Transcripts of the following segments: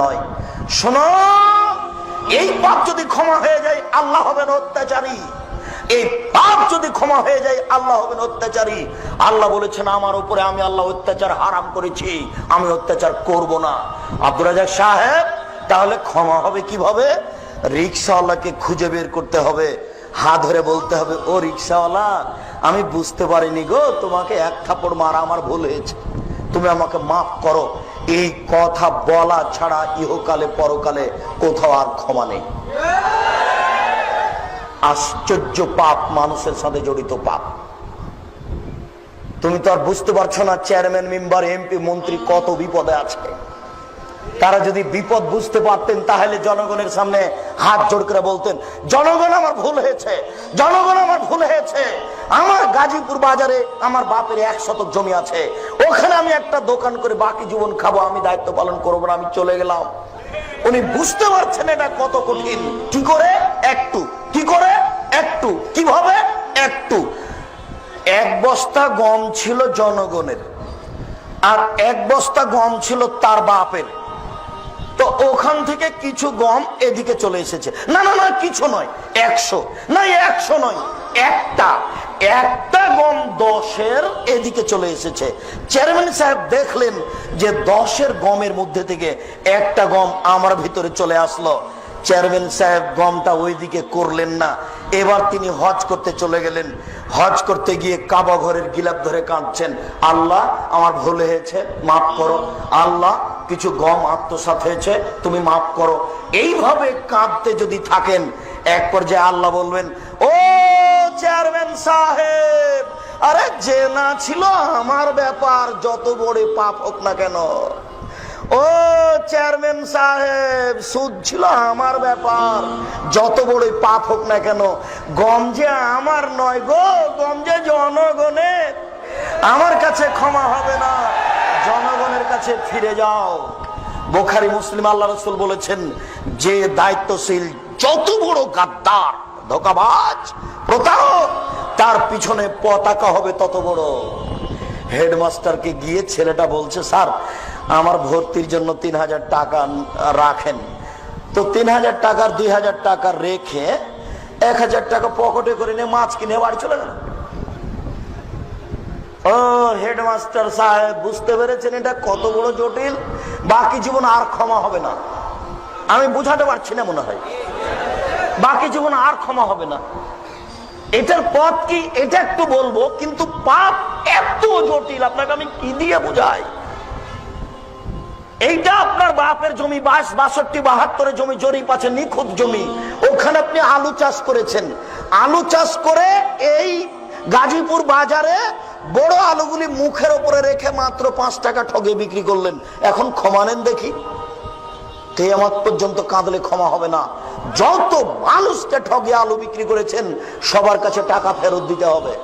নয়। শোনো, এই পাপ যদি ক্ষমা হয়ে যায় আল্লাহ হবেন অত্যাচারী। এই পাপ যদি ক্ষমা হয়ে যায় আল্লাহ হবেন অত্যাচারী। আল্লাহ বলেছেন আমার উপরে আমি আল্লাহ অত্যাচার হারাম করেছি, আমি অত্যাচার করব না। আব্দুর রাজ্জাক সাহেব, তাহলে ক্ষমা হবে কিভাবে? রিকশাওয়ালাকে খুঁজে বের করতে হবে, হাত ধরে বলতে হবে, ও রিকশাওয়ালা, আমি বুঝতে পারিনি গো, তোমাকে এক থাপ্পড় মারা আমার ভুল হয়েছে, তুমি আমাকে মাফ করো। এই কথা বলা ছাড়া ইহকালে পরকালে কোথাও আর ক্ষমা নেই। আশ্চর্য পাপ, মানুষের সাথে জড়িত পাপ। তুমি তো আর বুঝতে পারছো না চেয়ারম্যান, মেম্বার, এমপি, মন্ত্রী কত বিপদে আছে। তারা যদি বিপদ বুঝতে পারতেন তাহলে জনগণের সামনে হাত জোড় করে বলতেন, জনগণ আমার ভুল হয়েছে, জনগণ আমার ভুল হয়েছে। আমার গাজীপুর বাজারে আমার বাপের 1 শতক জমি আছে, ওখানে আমি একটা দোকান করে বাকি জীবন খাবো, আমি দায়িত্ব পালন করবো না, আমি চলে গেলাম। উনি বুঝতে পারছেন এটা কত কঠিন। কি করে? একটু। কি করে? একটু। কিভাবে? একটু। 1 বস্তা গম ছিল জনগণের, আর 1 বস্তা গম ছিল তার বাপের। তো ওখান থেকে কিছু গম এদিকে চলে এসেছে। না না না, কিছু নয়, 100 না, 100 নয়, একটা গম 10-এর এদিকে চলে এসেছে। চেয়ারম্যান সাহেব দেখলেন যে 10-এর গমের মধ্যে থেকে একটা গম আমার ভিতরে চলে আসলো। চেয়ারম্যান সাহেব গমটা ওইদিকে করলেন না, এবার তিনি হজ করতে চলে গেলেন। হজ করতে গিয়ে কাবা ঘরের গিলাপ ধরে কাঁদছেন, আল্লাহ আমার ভুল হয়েছে, মাফ করো। আল্লাহ কিছু গম আত্মসাৎ হয়েছে, তুমি মাফ করো। এইভাবে কাঁদতে যদি থাকেন, এক পর্যায়ে আল্লাহ বলবেন, ও চেয়ারম্যান সাহেব, আরে যে না ছিল আমার ব্যাপার, যত বড় পাপ হোক না কেন। ও চেয়ারম্যান সাহেব, সুদ ছিল আমার ব্যাপার, যত বড় পাপ হোক না কেন। গম যে আমার নয় গো, গম যে জনগণের, আমার কাছে ক্ষমা হবে না, জনগণের কাছে ফিরে যাও। বুখারী, মুসলিম, আল্লাহ রাসূল বলেছেন, যে দায়িত্বশীল যত বড় গাদ্দার, ধোঁকাবাজ, প্রতারক, তার পিছনে পতাকা হবে তত বড়। হেডমাস্টারকে গিয়ে ছেলেটা বলছে, স্যার আমার ভর্তির জন্য 3000 টাকা রাখেন। তো 3000 টাকার 2000 টাকা রেখে 1000 টাকা পকেটে করে নিয়ে মাছ কিনে বাড়ি চলে গেল। ও হেডমাস্টার সাহেব, বুঝতে পেরেছেন এটা কত বড় জটিল? বাকি জীবন আর ক্ষমা হবে না। আমি বুঝাতে পারছি না মনে হয়, বাকি জীবন আর ক্ষমা হবে না। এটার পথ কি এটা একটু বলবো, কিন্তু পাপ এত জটিল, আপনাকে আমি কি দিয়ে বুঝাই? এইটা আপনার বাপের জমি, 62, 72 জমি জরিপ আছে, নিখুঁত জমি, ওখানে আপনি আলু চাষ করেছেন। আলু চাষ করে এই গাজীপুর বাজারে বড় আলুগুলি মুখের উপরে রেখে মাত্র 5 টাকা ঠগে বিক্রি করলেন। এখন ক্ষমা নেন দেখি। কিয়ামত পর্যন্ত কাঁদলে ক্ষমা হবে না। যত মানুষকে ঠগে আলু বিক্রি করেছেন সবার কাছে টাকা ফেরত দিতে হবে।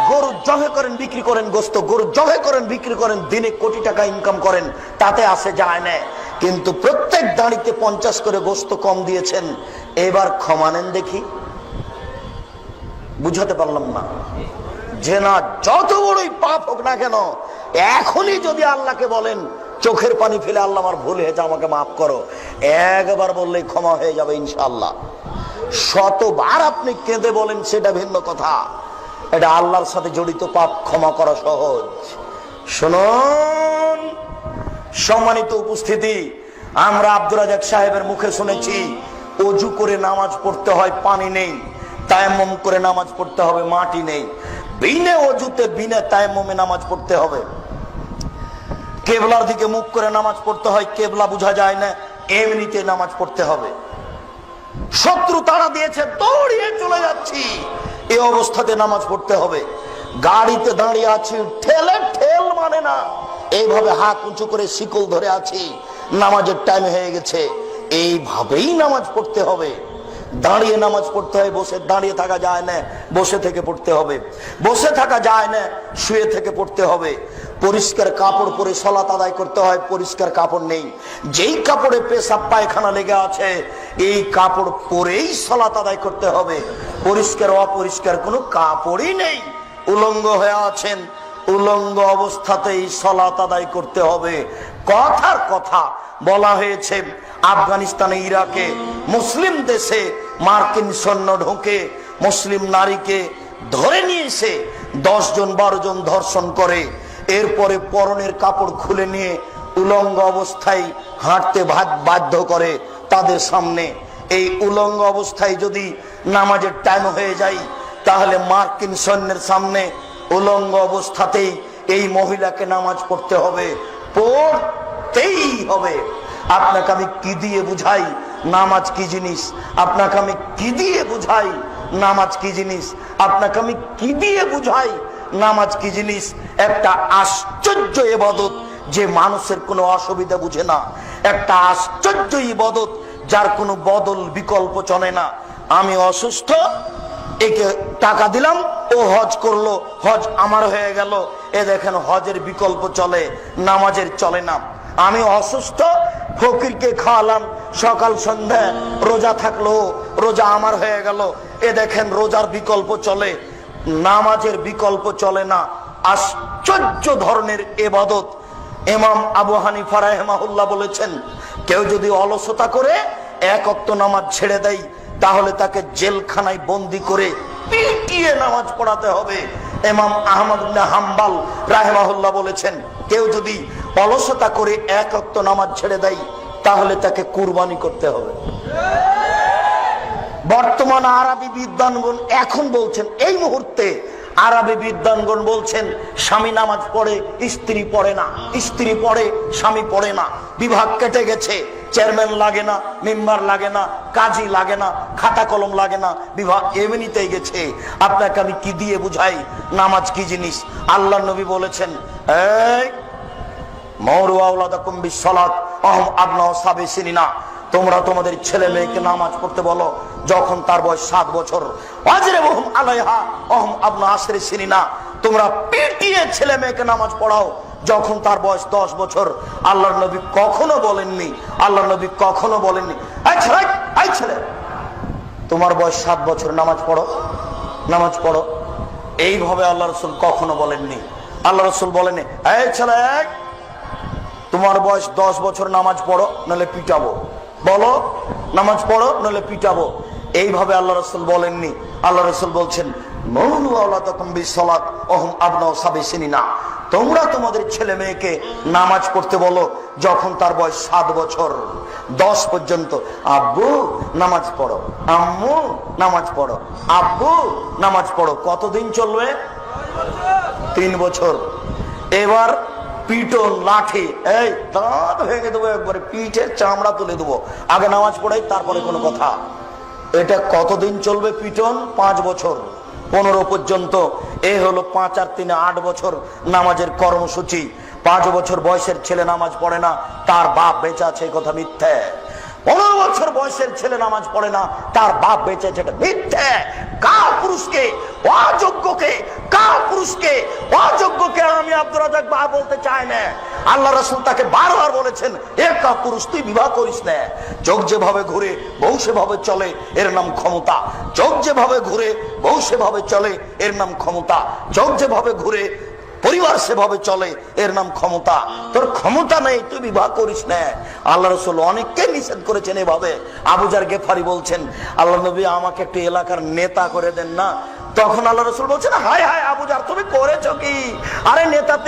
গরু জবে করেন, বিক্রি করেন, গোস্ত গরু জবে করেন, বিক্রি করেন, দিনে কোটি টাকা ইনকাম করেন, তাতে আসে যায় না। কিন্তু প্রত্যেক দাঁড়িতে 50 করে গোস্ত কম দিয়েছেন, এবার ক্ষমা নেন দেখি। বুঝাতে পারলাম না? যে না, যত বড়ই পাপ হোক না কেন, এখনই যদি আল্লাহকে বলেন, চোখের পানি ফেলে, আল্লাহ আমার ভুল হয়েছে, আমাকে মাফ করো, একবার বললেই ক্ষমা হয়ে যাবে ইনশাআল্লাহ। 100বার আপনি কেঁদে বলেন সেটা ভিন্ন কথা, এটা আল্লাহর সাথে জড়িত পাপ ক্ষমা করা সহজ। শুনুন সম্মানিত উপস্থিতি, আমরা আব্দুর রাজ্জাক সাহেবের মুখে শুনেছি অজু করে নামাজ পড়তে হয়, পানি নেই, তায়াম্মুম করে নামাজ পড়তে হবে, মাটি নেই। বিনা অজুতে বিনা তায়াম্মুমে নামাজ পড়তে হবে। কেবলার দিকে মুখ করে নামাজ পড়তে হয়, কেবলা বোঝা যায় না, এমনিতে নামাজ পড়তে হবে। শত্রু তাড়া দিয়েছে, দৌড়িয়ে চলে যাচ্ছি, এই অবস্থাতে নামাজ পড়তে হবে। গাড়িতে দাঁড়িয়ে আছি, ঠেলে ঠেল মানে না, এইভাবে হাত উঁচু করে শিকল ধরে আছি, নামাজের টাইম হয়ে গেছে, এইভাবেই নামাজ পড়তে হবে। দাঁড়িয়ে নামাজ পড়তে হয়, বসে দাঁড়িয়ে থাকা যায় না, বসে থেকে পড়তে হবে। বসে থাকা যায় না, শুয়ে থেকে পড়তে হবে। পরিষ্কার কাপড় পরে সালাত আদায় করতে হয়, পরিষ্কার কাপড় নেই, যেই কাপড়ে পেশাব পায়খানা লেগে আছে এই কাপড় পরেই সালাত আদায় করতে হবে। পরিষ্কার অপরিষ্কার কোনো কাপড়ই নেই, উলঙ্গ হয়ে আছেন, উলঙ্গ অবস্থাতেই সালাত আদায় করতে হবে। কথার কথা বলা হয়েছে আফগানিস্তানে, ইরাকে, মুসলিম দেশে মার্কিন সৈন্য ঢোকে, মুসলিম নারীকে ধরে নিয়ে এসে 10 জন 12 জন ধর্ষণ করে, এরপরে পরনের কাপড় খুলে নিয়ে উলঙ্গ অবস্থায় হাঁটতে বাধ্য করে তাদের সামনে। এই উলঙ্গ অবস্থায় যদি নামাজের টাইম হয়ে যায়, তাহলে মার্কিন সৈন্যের সামনে উলঙ্গ অবস্থাতেই এই মহিলাকে নামাজ পড়তে হবে, পড়তেই হবে। আপনাকে আমি কি দিয়ে বুঝাই নামাজ কি জিনিস? আপনাকে আমি কি দিয়ে বুঝাই নামাজ কি জিনিস? আপনাকে আমি কি দিয়ে বুঝাই নামাজ কি জিনিস? একটা আশ্চর্য ইবাদত যে মানুষের কোনো অসুবিধা বুঝে না, একটা আশ্চর্য ইবাদত যার কোনো বদল বিকল্প চলে না। আমি অসুস্থ, একে টাকা দিলাম, ও হজ করলো, হজ আমার হয়ে গেল। এ দেখেন হজের বিকল্প চলে, নামাজের চলে না। আমি অসুস্থ, ফকিরকে খাওয়ালাম, সকাল সন্ধ্যা রোজা থাকলো, রোজা আমার হয়ে গেল। এ দেখেন রোজার বিকল্প চলে, নামাজের বিকল্প চলে না। আশ্চর্য ধরনের ইবাদত। ইমাম আবু হানিফা রাহিমাহুল্লাহ বলেছেন, কেউ যদি অলসতা করে 1 ওয়াক্ত নামাজ ছেড়ে দেয়, তাহলে তাকে জেলখানায় বন্দি করে পিটিয়ে নামাজ পড়াতে হবে। ইমাম আহমদ ইবনে হাম্বল রাহিমাহুল্লাহ বলেছেন, কেউ যদি অলসতা করে 1 ওয়াক্ত নামাজ ছেড়ে দেয়, তাহলে তাকে কুরবানি করতে হবে। বর্তমান আরবি বিদ্বানগণ এখন বলছেন, এই মুহূর্তে আরবি বিদ্বানগণ বলছেন, স্বামী নামাজ পড়ে, স্ত্রী পড়ে না, স্ত্রী পড়ে, স্বামী পড়ে না। বিভাগ কেটে গেছে, চেয়ারম্যান লাগে না, মেম্বার লাগে না, কাজী লাগে না, খাতা কলম লাগে না, বিভাগ এমনিতেই গেছে। আপনাকে আমি কি দিয়ে বুঝাই নামাজ কি জিনিস? আল্লাহ নবী বলেছেন, এই মওরু আওলাদাকুম বিসসালাত আহম আবনাউ সাবি সিনিনা, তোমরা তোমাদের ছেলে মেয়েকে নামাজ পড়তে বলো যখন তার বয়স 7 বছর। ওয়াজরিবুহুম আলাইহা আহম আবনা আশরি সিনিনা, তোমরা পিটিয়ে ছেলে মেয়েকে নামাজ পড়াও যখন তার বয়স 10 বছর। আল্লাহর নবী কখনো বলেননি, আল্লাহর নবী কখনো বলেননি, এই ছেলে তোমার বয়স 7 বছর, নামাজ পড়ো, নামাজ পড়ো। এইভাবে আল্লাহ রাসূল কখনো বলেননি। আল্লাহ রাসূল বলেননি, এই ছেলে তোমার বয়স 10 বছর, নামাজ পড়ো নইলে পিটাবো, বলো নামাজ পড়ো নইলে পিটাবো। এইভাবে আল্লাহ রাসূল বলেননি। আল্লাহ রাসূল বলছেন, মওলু আওলাদাকুম বিসসালাত ওহুম আবনাউ সাবি সিনিনা, তোমরা তোমাদের ছেলে মেয়েকে নামাজ পড়তে বলো যখন তার বয়স 7 বছর 10 পর্যন্ত। আব্বু নামাজ পড়ো, আম্মু নামাজ পড়ো, আব্বু নামাজ পড়ো। কতদিন চলবে? 3 বছর। এবার পিটন, লাঠি, এই দাঁত ভেঙে দেবো, একবারে পিঠের চামড়া তুলে দেবো, আগে নামাজ পড়াই তারপরে কোনো কথা। এটা কতদিন চলবে পিটন? 5 বছর 15 পর্যন্ত। এ হলো 5 আর 3 8 বছর নামাজের কর্মসূচি। 5 বছর বয়সের ছেলে নামাজ পড়ে না, তার বাপ বেঁচে আছে, কথা মিথ্যে। 15 বছর বয়সের ছেলে নামাজ পড়ে না, তার বাপ বেঁচে আছে, এটা মিথ্যে। কাপুরুষকে, অযোগ্যকে, কাপুরুষকে, অযোগ্যকে আমি আব্দুর রাজ্জাক বাবা বলতে চাই না। আল্লাহ রাসূল তাকে বারবার বলেছেন, এ কাপুরুষ তুই বিবাহ করিস না। চোখ যেভাবে ঘুরে বউ সেভাবে চলে, এর নাম ক্ষমতা। চোখ যেভাবে ঘুরে বউ সেভাবে চলে, এর নাম ক্ষমতা। চোখ যেভাবে ঘুরে পরিবার সেভাবে চলে, এর নাম ক্ষমতা। তোর ক্ষমতা নেই, তুই বিবাহ করিস না। আল্লাহ রাসূল অনেককে নিষেধ করেছেন এভাবে। আবু যার গেফারি বলছেন, আল্লাহ নবী আমাকে একটু এলাকার নেতা করে দেন না। তখন আল্লাহ রাসূল বলছেন, হায় হায় আবু যার, তুমি করেছো কি? আরে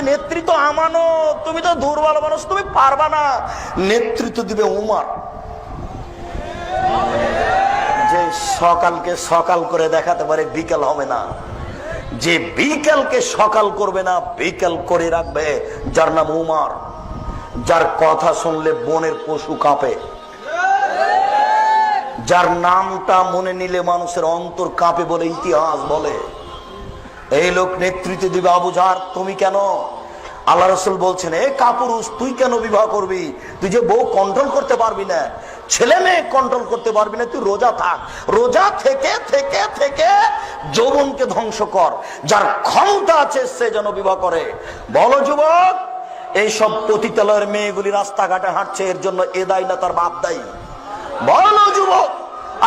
নেতৃত্ব আমানত, তুমি তো দুর্বল মানুষ, তুমি পারবা না। নেতৃত্ব দিবে উমর, যে সকালকে সকাল করে দেখাতে পারে, বিকেল হবে না। যে বিকেলকে সকাল করবে না, বিকেল করে রাখবে, যার নাম উমর, যার কথা শুনলে বনের পশু কাঁপে, যার নামটা মনে নিলে মানুষের অন্তর কাঁপে বলে ইতিহাস বলে। এই লোক নেতৃত্ব দিবে। আবু যার, তুমি কেন? আল্লাহ রাসূল বলছেন, এ কাপুরুষ তুই কেন বিবাহ করবি? তুই যে বউ কন্ট্রোল করতে পারবি না, ছেলে মেয়ে কন্ট্রোল করতে পারবি না, তুই রোজা থাক। রোজা থেকে থেকে থেকে যৌবনকে ধ্বংস কর। যার ক্ষমতা আছে সে যেন বিবাহ করে। বলো যুবক, এইসব পতিতালয়ের মেয়েগুলি রাস্তাঘাটে হাঁটছে, এর জন্য এ দায়ী না তার বাপ দায়ী? বলো যুবক,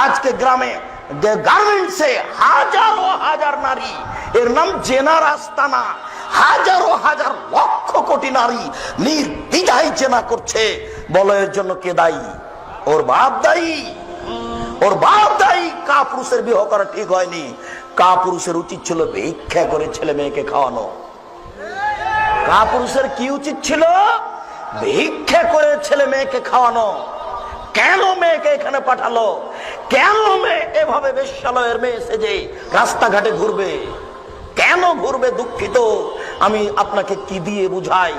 আজকে গ্রামে গার্মেন্টসে হাজার ও হাজার নারী, এর নাম জেনার আস্তানা, হাজার ও হাজার লক্ষ লক্ষ কোটি নারী নির্দ্বিধায় জেনা করছে, বলো এর জন্য কে দায়ী? ওর বাপ দায়ী, ওর বাপ দায়ী। কাপুরুষের বিবাহ করা ঠিক হয়নি। কাপুরুষের উচিত ছিল ভিক্ষা করে ছেলে মেয়েকে খাওয়ানো। কাপুরুষের কি উচিত ছিল? ভিক্ষা করে ছেলে মেয়েকে খাওয়ানো। কেন মেয়েকে এখানে পাঠালো? কেন মেয়ে এভাবে বেশ্যালয়ের মেয়ে সেজে রাস্তাঘাটে ঘুরবে? কেন ঘুরবে? দুঃখিত, আমি আপনাকে কি দিয়ে বুঝাই?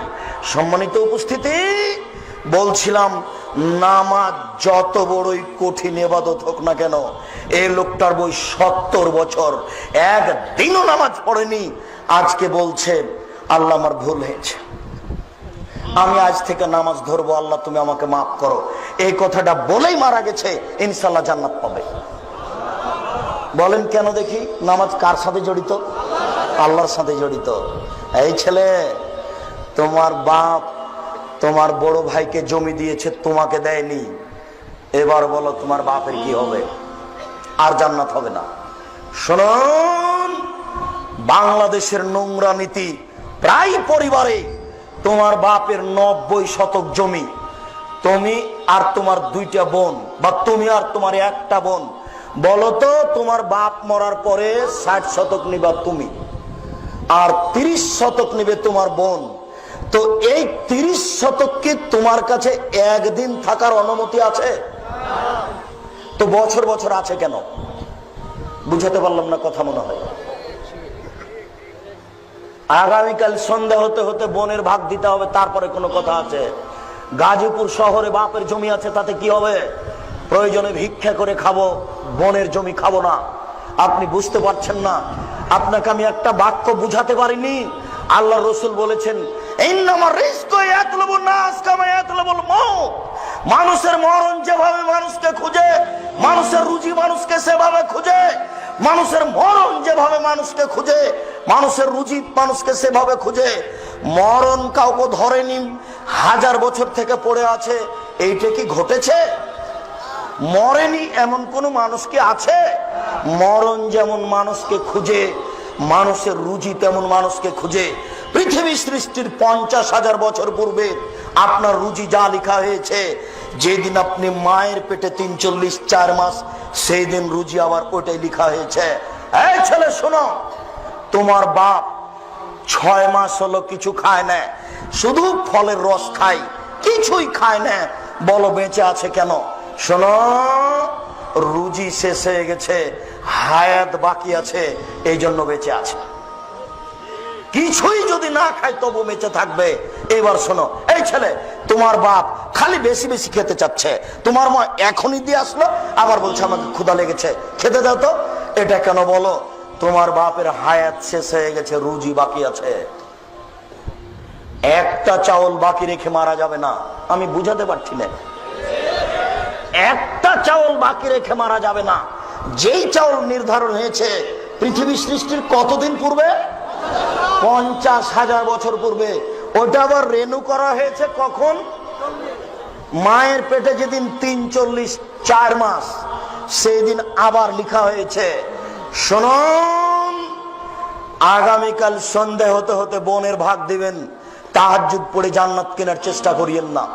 সম্মানিত উপস্থিতি, বলছিলাম নামাজ যত বড়ই কঠিন ইবাদত হোক না কেন, এই লোকটার বই 70 বছর একদিনও নামাজ পড়েনি। আজকে বলছে আল্লাহ আমার ভুল হয়েছে, আমি আজ থেকে নামাজ ধরবো, আল্লাহ তুমি আমাকে মাফ করো। এই কথাটা বলেই মারা গেছে, ইনশাল্লাহ জান্নাত পাবে। বলেন কেন দেখি? নামাজ কার সাথে জড়িত? আল্লাহর সাথে জড়িত। এই ছেলে, তোমার বাপ তোমার বড় ভাইকে জমি দিয়েছে, তোমাকে দেয়নি। এবার বলো তোমার বাপের কি হবে? আর জান্নাত হবে না। শুনুন, বাংলাদেশের নোংরা নীতি, প্রায় পরিবারে তোমার বাপের 90 শতক জমি, তুমি আর তোমার 2টা বোন, বা তুমি আর তোমার 1টা বোন, বলো তো তোমার বাপ মরার পরে 60 শতক নিবা তুমি, আর 30 শতক নিবে তোমার বোন। তো এই 30 শতক কি তোমার কাছে একদিন থাকার অনুমতি আছে? তো বছর বছর আছে কেন? বুঝাতে পারলাম না কথা মনে হয়। আগামীকাল সন্ধ্যা হতে হতে বোনের ভাগ দিতে হবে, তারপরে কোনো কথা আছে? গাজীপুর শহরে বাপের জমি আছে, তাতে কি হবে? প্রয়োজনে ভিক্ষা করে খাবো, বোনের জমি খাবো না। আপনি বুঝতে পারছেন না। আপনাকে আমি একটা বাক্য বুঝাতে পারিনি। আল্লাহ রসুল বলেছেন, মানুষের মরণ যেভাবে মানুষকে খুঁজে, মানুষের রুজি মানুষকে সেভাবে খুঁজে। মানুষের মরণ যেভাবে মানুষকে খুঁজে, মানুষের রুজি মানুষকে সেভাবে খুঁজে। মরণ কাউকে ধরেনি, 1000 বছর থেকে পড়ে আছে। এইটা কি ঘটেছে? মরেনি এমন কোন মানুষ কি আছে? মরণ যেমন মানুষকে খুঁজে, মানুষের রুজি তেমন মানুষকে খুঁজে। পৃথিবী সৃষ্টির 50,000 বছর পূর্বে আপনার রুজি যা লেখা হয়েছে, যেদিন আপনি মায়ের পেটে 43-4 মাস, সেই দিন রুজি আবার ওটাই লেখা হয়েছে। এই ছেলে শোনো, তোমার বাপ 6 মাস হলো কিছু খায় না, শুধু ফলের রস খায়, কিছুই খায় না, বলো বেঁচে আছে কেন? শোনো, রুজি শেষ হয়ে গেছে, হায়াত বাকি আছে, এই জন্য বেঁচে আছে। কিছুই যদি না খায় তবু বেঁচে থাকবে। এবার শোনো, এই ছেলে, তোমার বাপ খালি বেশি বেশি খেতে চাচ্ছে, তোমার মা এখনই দিয়ে আসলো, আবার বলছে আমাকে ক্ষুধা লেগেছে, খেতে দাও তো। এটা কেন বলো? তোমার বাপের হায়াত শেষ হয়ে গেছে, রুজি বাকি আছে। একটা চাউল বাকি রেখে মারা যাবে না। আমি বুঝাতে পারছি না। একটা চাউল বাকি রেখে মারা যাবে না। যেই চাউল নির্ধারণ হয়েছে পৃথিবী সৃষ্টির কতদিন পূর্বে? 50,000 বছর পূর্বে। ওটা আবার রেনু করা হয়েছে কখন? মায়ের পেটে যেদিন 43-4 মাস, সেই দিন আবার লেখা হয়েছে। শুনুন, আগামীকাল সন্ধ্যা হতে হতে বোনের ভাগ দিবেন, তাহাজ্জুদ পড়ে জান্নাত কেনার চেষ্টা করিয়েন না।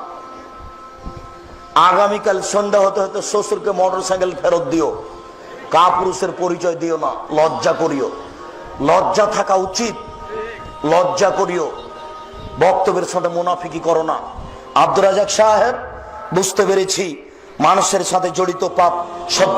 আগামীকাল সন্ধ্যা হতে হতে শ্বশুরকে মোটরসাইকেল ফেরত দিও, কাপুরুষের পরিচয় দিও না, লজ্জা করিও। লজ্জা থাকা উচিত, লজ্জা করিও। বক্তব্যের সাথে মুনাফিকি করো না। আব্দুর রাজাক সাহেব, বুঝতে পেরেছি মানুষের সাথে জড়িত পাপ সব